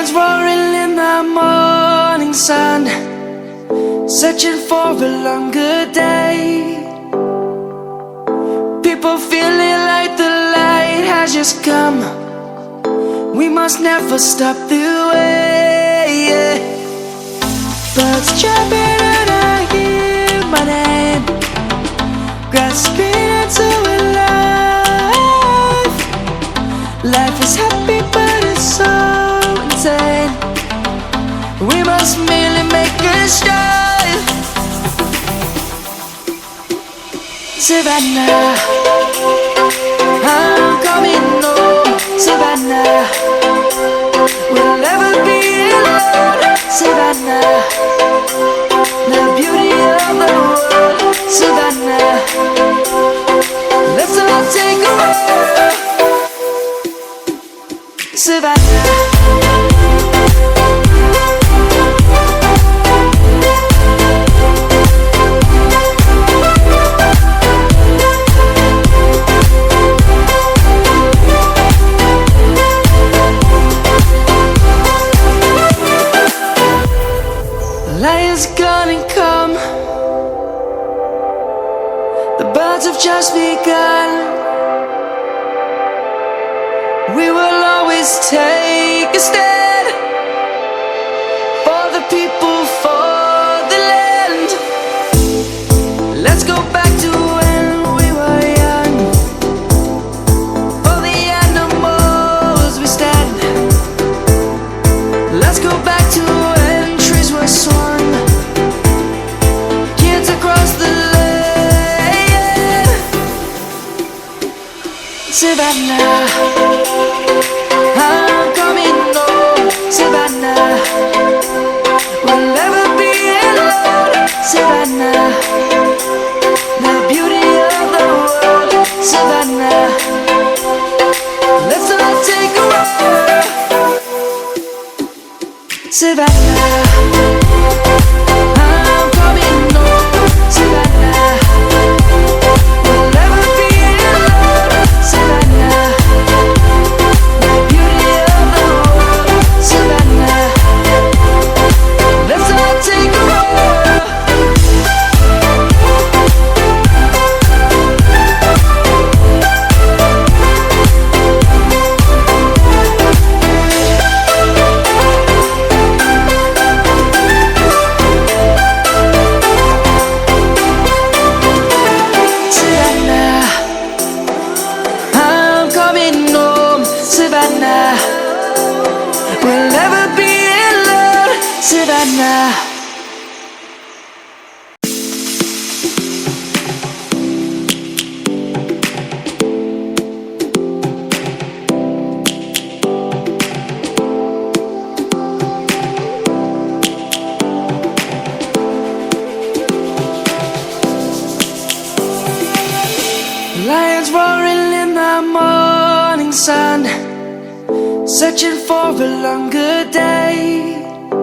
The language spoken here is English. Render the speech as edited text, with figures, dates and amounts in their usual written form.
Lions roaring in the morning sun, searching for a longer day. People feeling like the light has just come. We must never stop the way, yeah. Birds chirping and I hear my name, grasping into a life. Life is happy but it's so insane. We must merely make a start. Savannah, I'm coming home. Savannah, we'll never be alone. Savannah, the beauty of the world. Savannah, let's all take a walk. Savannah, lion's gonna come. The birds have just begun. We will always take a stand for the people, for the land. Let's go back to when we were young. For the animals we stand. Let's go back to when trees were swung, kids across the land. Savannah, I'm coming home. Savannah, we'll never be alone. Savannah, the beauty of the world. Savannah, let's all take a walk. Savannah, I'm coming home. Savannah, we'll never be alone. Savannah, the beauty of the world. Savannah, let's all take a walk. Savannah, I'm coming home. Savannah, we'll never be alone. Savannah. Lions roaring in the morning sun, searching for a longer day.